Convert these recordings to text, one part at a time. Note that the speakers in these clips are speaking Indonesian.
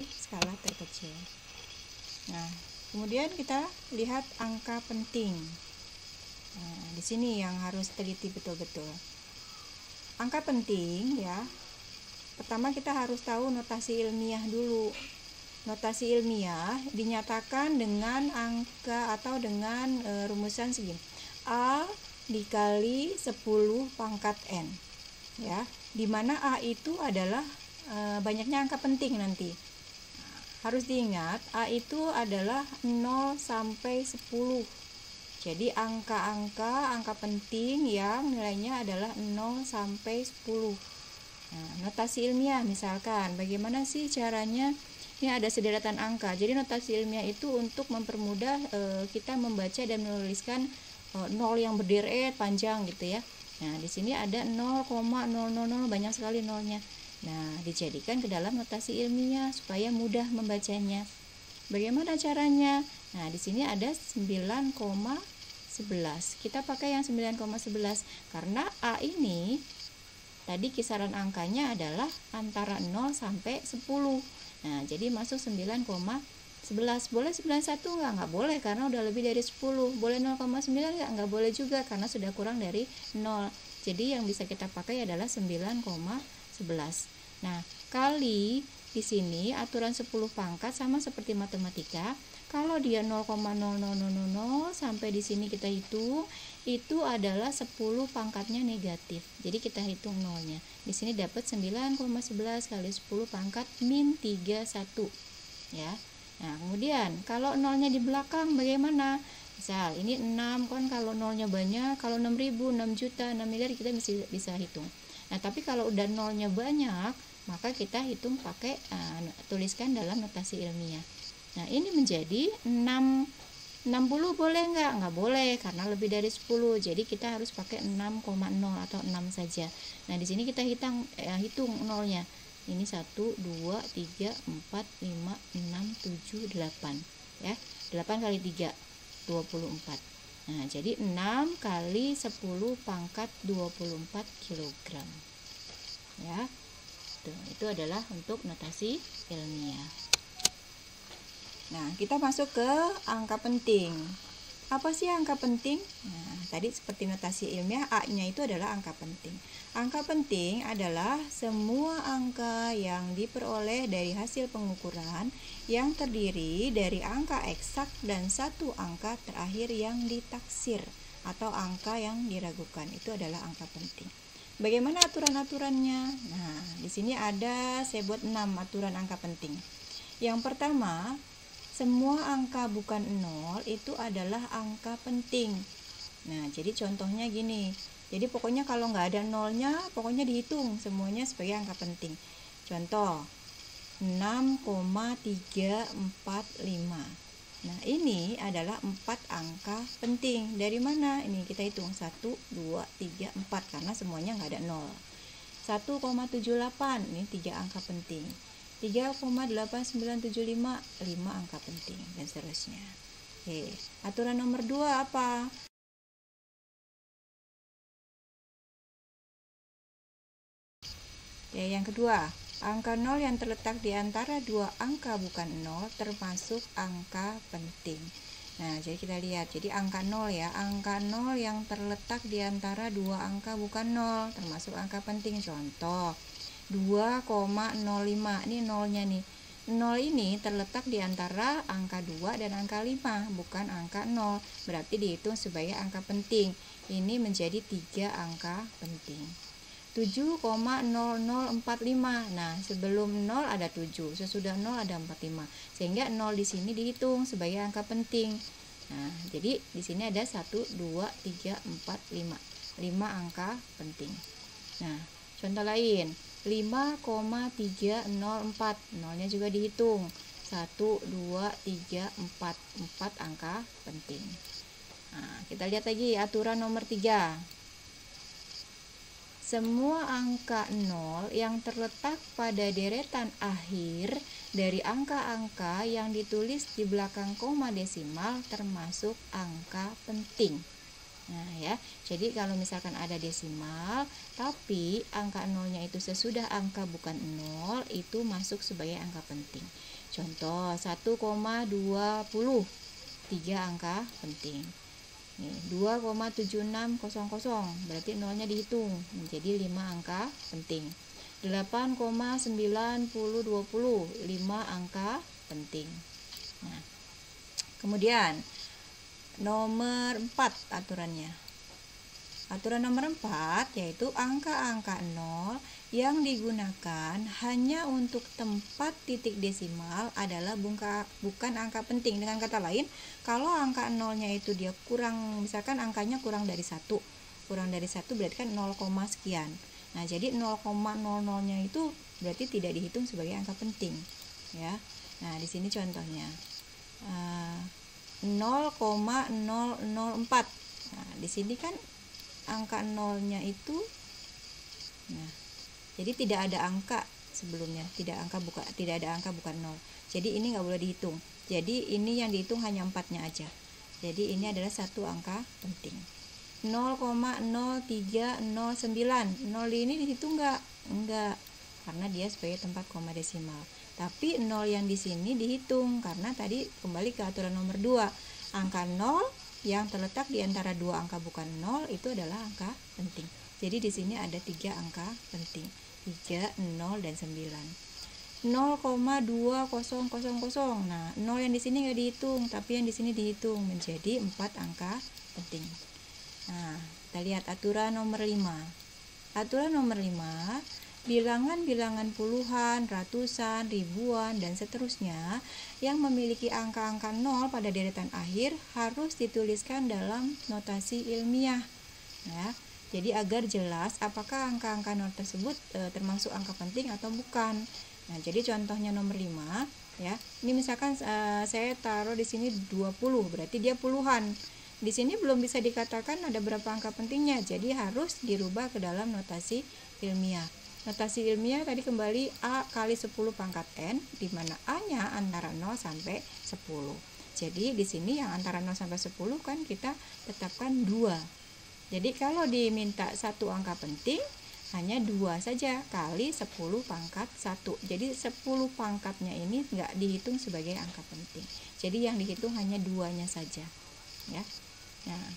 skala terkecil. Nah, kemudian kita lihat angka penting. Nah, di sini yang harus teliti betul-betul. Angka penting ya. Pertama kita harus tahu notasi ilmiah dulu. Notasi ilmiah dinyatakan dengan angka atau dengan rumusan segini. A dikali 10 pangkat N. Ya, di mana A itu adalah banyaknya angka penting nanti. Harus diingat A itu adalah 0 sampai 10. Jadi angka penting yang nilainya adalah 0 sampai 10. Nah, notasi ilmiah misalkan bagaimana sih caranya? Ini ada sederetan angka. Jadi notasi ilmiah itu untuk mempermudah kita membaca dan menuliskan 0 yang berderet panjang gitu ya. Nah, di sini ada 0,000 banyak sekali nolnya. Nah, dijadikan ke dalam notasi ilmiah supaya mudah membacanya. Bagaimana caranya? Nah, di sini ada 9,11. Kita pakai yang 9,11 karena A ini tadi kisaran angkanya adalah antara 0 sampai 10. Nah, jadi masuk 9,11. Boleh 91 enggak? Enggak boleh karena udah lebih dari 10. Boleh 0,9 enggak? Enggak boleh juga karena sudah kurang dari 0. Jadi yang bisa kita pakai adalah 9,11. Nah, kali di sini aturan 10 pangkat sama seperti matematika. Kalau dia 0,0000 sampai di sini kita hitung, itu adalah 10 pangkatnya negatif. Jadi kita hitung nolnya. Di sini dapat 9,11 kali 10 pangkat min 31. Ya. Nah, kemudian kalau nolnya di belakang bagaimana? Misal ini 6 kan, kalau nolnya banyak, kalau 6.000, 6 juta, 6 miliar kita bisa hitung. Nah, tapi kalau udah nolnya banyak, maka kita hitung pakai tuliskan dalam notasi ilmiah. Nah, ini menjadi 60 boleh enggak? Enggak boleh karena lebih dari 10. Jadi kita harus pakai 6,0 atau 6 saja. Nah, di sini kita hitung nolnya. Ini 1 2 3 4 5 6 7 8 ya. 8 kali 3 24. Nah, jadi 6 kali 10 pangkat 24 kg. Ya. Tuh, itu adalah untuk notasi ilmiah. Nah, kita masuk ke angka penting. Apa sih angka penting? Nah, tadi seperti notasi ilmiah, A-nya itu adalah angka penting. Angka penting adalah semua angka yang diperoleh dari hasil pengukuran yang terdiri dari angka eksak dan satu angka terakhir yang ditaksir atau angka yang diragukan. Itu adalah angka penting. Bagaimana aturan-aturannya? Nah, di sini ada saya buat 6 aturan angka penting. Yang pertama, semua angka bukan 0 itu adalah angka penting. Nah, jadi contohnya gini. Jadi pokoknya kalau nggak ada nolnya, pokoknya dihitung semuanya sebagai angka penting. Contoh, 6,345. Nah, ini adalah 4 angka penting. Dari mana? Ini kita hitung 1, 2, 3, 4 karena semuanya nggak ada 0. 1,78, ini 3 angka penting. 3,8975, 5 angka penting, dan seterusnya. Oke, aturan nomor 2 apa? Ya, yang kedua, angka 0 yang terletak di antara dua angka bukan 0 termasuk angka penting. Nah, jadi kita lihat, jadi angka 0 ya, angka 0 yang terletak di antara dua angka bukan 0 termasuk angka penting. Contoh, 2,05, ini nolnya nih. 0 ini terletak di antara angka 2 dan angka 5, bukan angka 0. Berarti dihitung sebagai angka penting. Ini menjadi 3 angka penting. 7,0045. Nah, sebelum 0 ada 7, sesudah 0 ada 45. Sehingga 0 di sini dihitung sebagai angka penting. Nah, jadi di sini ada 1 2 3 4 5. 5 angka penting. Nah, contoh lain, 5,304. Nolnya juga dihitung. 1 2 3 4. 4 angka penting. Nah, kita lihat lagi aturan nomor 3. Semua angka 0 yang terletak pada deretan akhir dari angka-angka yang ditulis di belakang koma desimal termasuk angka penting. Nah ya, jadi kalau misalkan ada desimal tapi angka nolnya itu sesudah angka bukan 0, itu masuk sebagai angka penting. Contoh 1,20, 3 angka penting. Nih, 2,7600 berarti nolnya dihitung menjadi 5 angka penting. 8,9020, 5 angka penting. Nah, kemudian nomor 4 aturannya. Aturan nomor 4 yaitu angka-angka 0 yang digunakan hanya untuk tempat titik desimal adalah bukan angka penting. Dengan kata lain, kalau angka 0-nya itu dia kurang, misalkan angkanya kurang dari 1. Kurang dari 1 berarti kan 0, sekian. Nah, jadi 0,00-nya itu berarti tidak dihitung sebagai angka penting, ya. Nah, di sini contohnya 0,004. Nah, di sini kan angka 0-nya itu, nah, jadi tidak ada angka sebelumnya, tidak ada angka bukan 0. Jadi ini nggak boleh dihitung. Jadi ini yang dihitung hanya 4-nya aja. Jadi ini adalah satu angka penting. 0,0309. 0 ini dihitung nggak? Enggak, karena dia sebagai tempat koma desimal. Tapi 0 yang di sini dihitung karena tadi kembali ke aturan nomor 2. Angka 0 yang terletak di antara dua angka bukan 0 itu adalah angka penting. Jadi di sini ada 3 angka penting. 3, 0, dan 9. 0,2000. Nah, 0 yang di sini nggak dihitung, tapi yang di sini dihitung menjadi 4 angka penting. Nah, kita lihat aturan nomor 5. Aturan nomor 5, bilangan-bilangan puluhan, ratusan, ribuan, dan seterusnya yang memiliki angka-angka 0 pada deretan akhir harus dituliskan dalam notasi ilmiah. Ya, jadi agar jelas apakah angka-angka 0 tersebut termasuk angka penting atau bukan. Nah, jadi contohnya nomor 5, ya. Ini misalkan saya taruh di sini 20, berarti dia puluhan. Di sini belum bisa dikatakan ada berapa angka pentingnya, jadi harus dirubah ke dalam notasi ilmiah. Notasi ilmiah tadi kembali A kali 10 pangkat N, di mana A-nya antara 0 sampai 10. Jadi di sini yang antara 0 sampai 10 kan kita tetapkan 2. Jadi kalau diminta satu angka penting, hanya 2 saja kali 10 pangkat 1. Jadi 10 pangkatnya ini nggak dihitung sebagai angka penting. Jadi yang dihitung hanya 2-nya saja. Ya. Nah,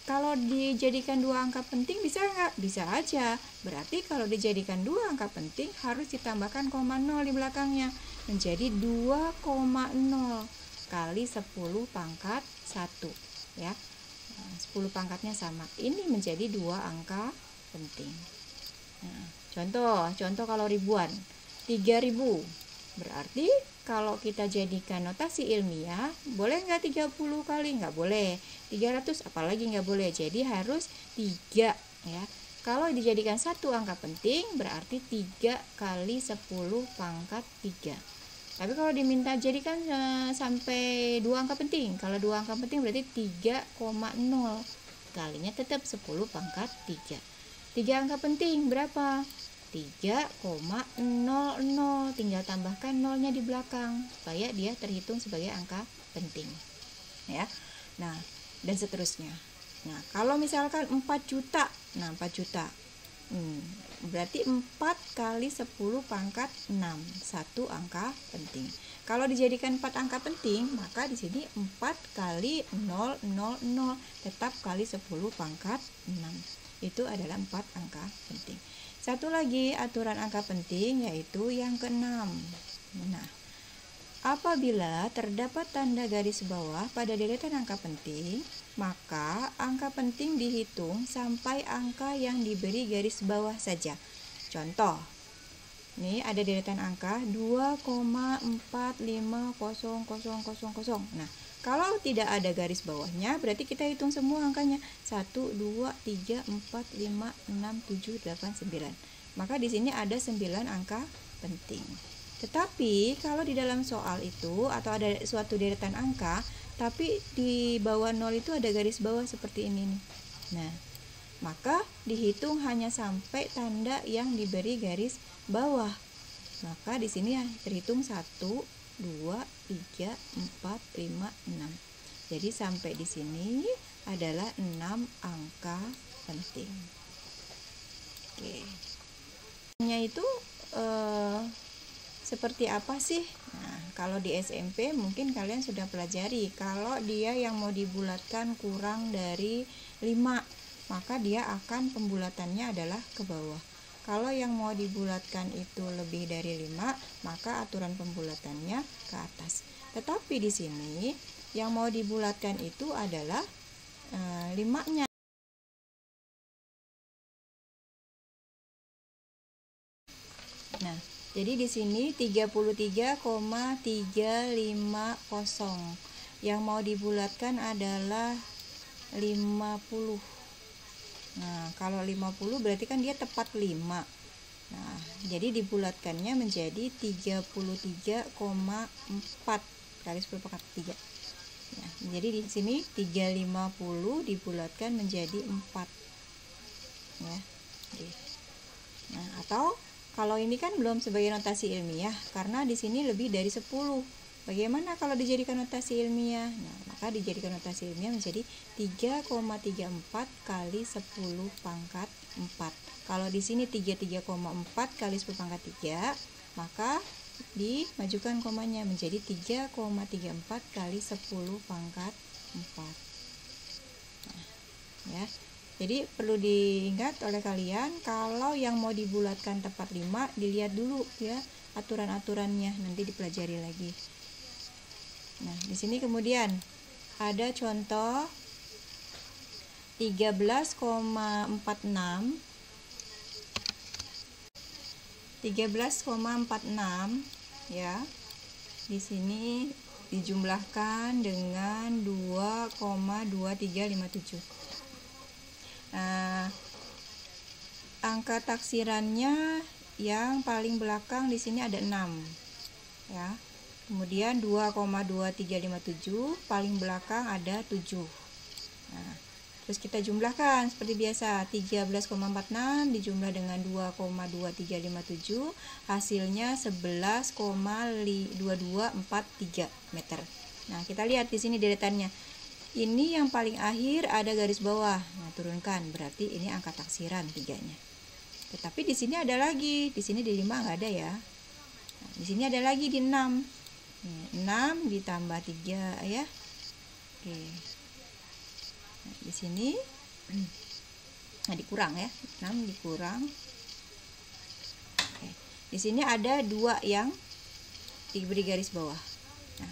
kalau dijadikan 2 angka penting bisa nggak? Bisa aja. Berarti kalau dijadikan 2 angka penting harus ditambahkan koma 0 di belakangnya. Menjadi 2,0 kali 10 pangkat 1. Ya. Nah, 10 pangkatnya sama. Ini menjadi 2 angka penting. Nah, contoh kalau ribuan. 3000. Berarti kalau kita jadikan notasi ilmiah, boleh nggak 30 kali? Nggak boleh. 300 apalagi nggak boleh. Jadi harus 3, ya. Kalau dijadikan satu angka penting, berarti 3 kali 10 pangkat 3. Tapi kalau diminta jadikan sampai 2 angka penting. Kalau 2 angka penting berarti 3,0. Kalinya tetap 10 pangkat 3. 3 angka penting berapa? 3,00. Tinggal tambahkan nolnya di belakang supaya dia terhitung sebagai angka penting, ya. Nah, dan seterusnya. Nah, kalau misalkan 4 juta. Nah, 4 juta. Berarti 4 kali 10 pangkat 6, satu angka penting. Kalau dijadikan 4 angka penting, maka di sini 4 kali 000 tetap kali 10 pangkat 6. Itu adalah 4 angka penting. Satu lagi aturan angka penting yaitu yang ke-6. Nah, apabila terdapat tanda garis bawah pada deretan angka penting, maka angka penting dihitung sampai angka yang diberi garis bawah saja. Contoh, ini ada deretan angka 2,450000. Nah, kalau tidak ada garis bawahnya, berarti kita hitung semua angkanya. 1, 2, 3, 4, 5, 6, 7, 8, 9. Maka di sini ada 9 angka penting. Tetapi kalau di dalam soal itu atau ada suatu deretan angka, tapi di bawah 0 itu ada garis bawah seperti ini nih. Nah, maka dihitung hanya sampai tanda yang diberi garis bawah. Maka di sini ya terhitung 1, 2, 3, 4, 5, 6. Jadi sampai di sini adalah 6 angka penting. Oke. Itu seperti apa sih? Nah, kalau di SMP mungkin kalian sudah pelajari. Kalau dia yang mau dibulatkan kurang dari 5, maka dia akan pembulatannya adalah ke bawah. Kalau yang mau dibulatkan itu lebih dari 5, maka aturan pembulatannya ke atas. Tetapi di sini yang mau dibulatkan itu adalah 5-nya. Nah, jadi di sini 33,350. Yang mau dibulatkan adalah 50. Nah, kalau 50 berarti kan dia tepat 5. Nah, jadi dibulatkannya menjadi 33,4 kali 10 pangkat 3. Nah, jadi di sini 350 dibulatkan menjadi 4. Ya. Nah, atau kalau ini kan belum sebagai notasi ilmiah karena di sini lebih dari 10. Bagaimana kalau dijadikan notasi ilmiah? Nah, maka dijadikan notasi ilmiah menjadi 3,34 kali 10 pangkat 4. Kalau di sini 33,4 kali 10 pangkat 3, maka dimajukan komanya menjadi 3,34 kali 10 pangkat 4. Nah, ya. Jadi perlu diingat oleh kalian, kalau yang mau dibulatkan tepat 5, dilihat dulu ya aturan-aturannya, nanti dipelajari lagi. Nah, di sini kemudian ada contoh 13,46 ya. Di sini dijumlahkan dengan 2,2357. Nah, angka taksirannya yang paling belakang di sini ada 6 ya. Kemudian 2,2357 paling belakang ada 7. Nah, terus kita jumlahkan seperti biasa, 13,46 dijumlah dengan 2,2357, hasilnya 11,2243 meter. Nah, kita lihat di sini deretannya. Ini yang paling akhir ada garis bawah. Nah, turunkan, berarti ini angka taksiran 3-nya. Tetapi di sini ada lagi, di sini di 5 nggak ada ya. Nah, di sini ada lagi di 6. 6 ditambah 3 ya. Oke. Nah, di sini dikurang ya. 6 dikurang. Oke. Di sini ada 2 yang diberi garis bawah. Nah,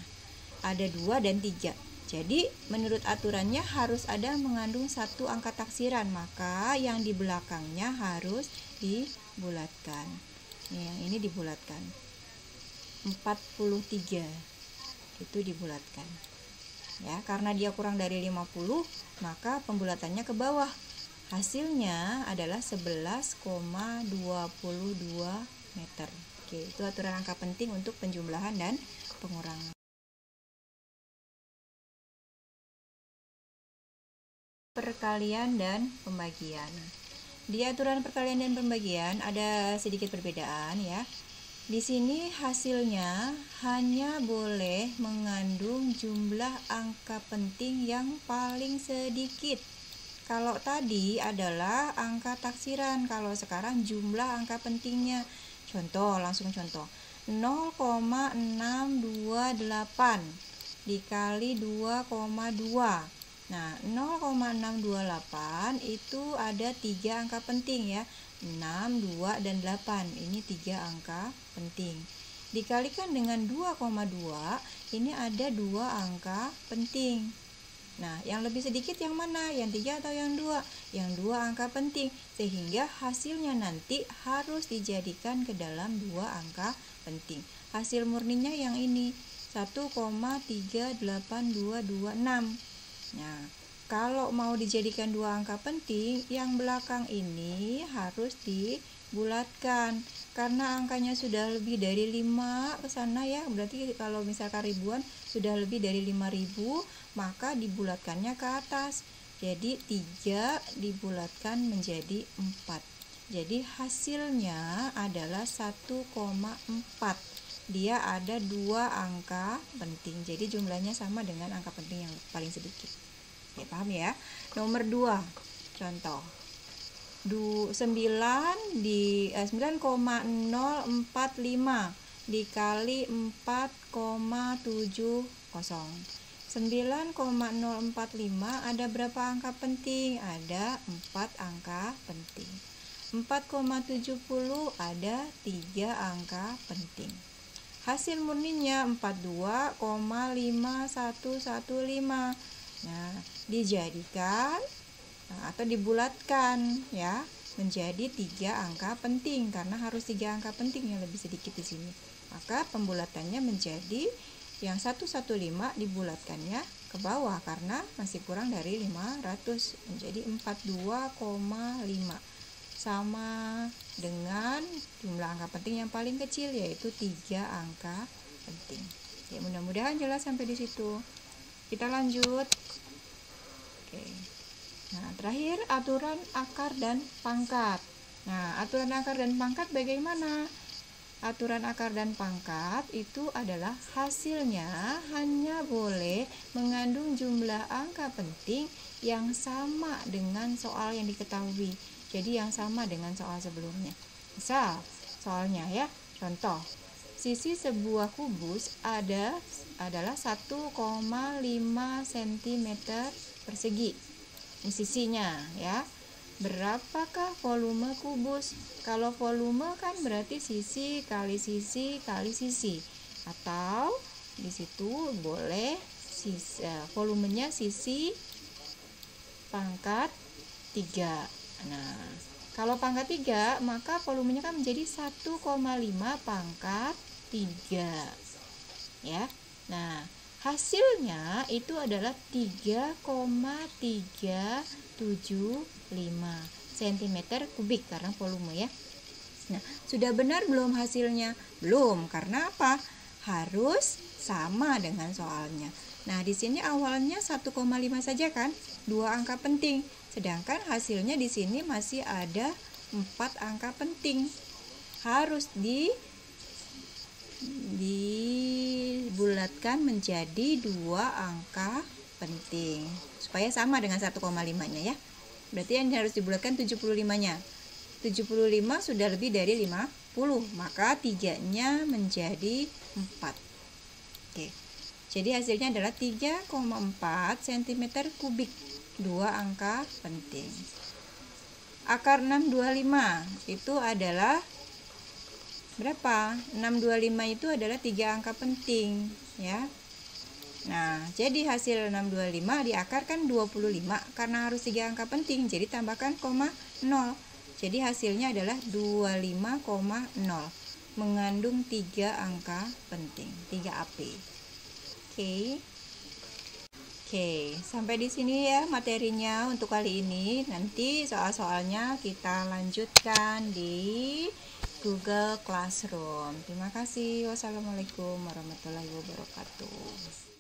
ada 2 dan 3. Jadi menurut aturannya harus ada mengandung 1 angka taksiran, maka yang di belakangnya harus dibulatkan. Yang ini dibulatkan. 43 itu dibulatkan ya, karena dia kurang dari 50 maka pembulatannya ke bawah, hasilnya adalah 11,22 meter. Oke, itu aturan angka penting untuk penjumlahan dan pengurangan. Perkalian dan pembagian. Di aturan perkalian dan pembagian ada sedikit perbedaan ya. Di sini hasilnya hanya boleh mengandung jumlah angka penting yang paling sedikit. Kalau tadi adalah angka taksiran, kalau sekarang jumlah angka pentingnya. Contoh, langsung contoh. 0,628 dikali 2,2. Nah, 0,628 itu ada 3 angka penting ya. 6, 2, dan 8. Ini 3 angka penting. Dikalikan dengan 2,2, ini ada 2 angka penting. Nah, yang lebih sedikit yang mana? Yang 3 atau yang 2? Yang 2 angka penting. Sehingga hasilnya nanti harus dijadikan ke dalam 2 angka penting. Hasil murninya yang ini, 1,38226. Nah, kalau mau dijadikan 2 angka penting, yang belakang ini harus dibulatkan. Karena angkanya sudah lebih dari 5 ke sana ya, berarti kalau misalkan ribuan sudah lebih dari 5.000, maka dibulatkannya ke atas. Jadi 3 dibulatkan menjadi 4. Jadi hasilnya adalah 1,4. Dia ada 2 angka penting. Jadi jumlahnya sama dengan angka penting yang paling sedikit. Oke, paham ya? Nomor 2, contoh. 9,045 dikali 4,70. 9,045 ada berapa angka penting? Ada 4 angka penting. 4,70 ada 3 angka penting. Hasil murninya 42,5115. Nah, dijadikan atau dibulatkan ya menjadi 3 angka penting, karena harus 3 angka penting, yang lebih sedikit di sini. Maka pembulatannya menjadi yang 115 dibulatkannya ke bawah karena masih kurang dari 500, menjadi 42,5, sama dengan jumlah angka penting yang paling kecil, yaitu 3 angka penting. Ya, mudah-mudahan jelas sampai di situ. Kita lanjut. Oke. Nah, terakhir aturan akar dan pangkat. Nah, aturan akar dan pangkat bagaimana? Aturan akar dan pangkat itu adalah hasilnya hanya boleh mengandung jumlah angka penting yang sama dengan soal yang diketahui. Jadi yang sama dengan soal sebelumnya. Misal, soalnya ya, contoh. Sisi sebuah kubus adalah 1,5 cm persegi. Ini sisinya ya. Berapakah volume kubus? Kalau volume kan berarti sisi kali sisi kali sisi. Atau di situ boleh volumenya sisi pangkat 3. Nah, kalau pangkat 3 maka volumenya kan menjadi 1,5 pangkat 3. Ya. Nah, hasilnya itu adalah 3,375 cm kubik karena volume ya. Nah, sudah benar belum hasilnya? Belum, karena apa? Harus sama dengan soalnya. Nah, di sini awalnya 1,5 saja kan? 2 angka penting. Sedangkan hasilnya di sini masih ada 4 angka penting. Harus dibulatkan menjadi 2 angka penting supaya sama dengan 1,5-nya ya. Berarti yang harus dibulatkan 75-nya. 75 sudah lebih dari 50, maka 3-nya menjadi 4. Oke. Jadi hasilnya adalah 3,4 cm kubik, 2 angka penting. Akar 625 itu adalah berapa? 625 itu adalah 3 angka penting ya. Nah, jadi hasil 625 diakarkan 25 karena harus 3 angka penting, jadi tambahkan 0. Jadi hasilnya adalah 25,0, mengandung 3 angka penting, 3 AP. Oke, sampai di sini ya materinya untuk kali ini. Nanti soal-soalnya kita lanjutkan di Google Classroom. Terima kasih. Wassalamualaikum warahmatullahi wabarakatuh.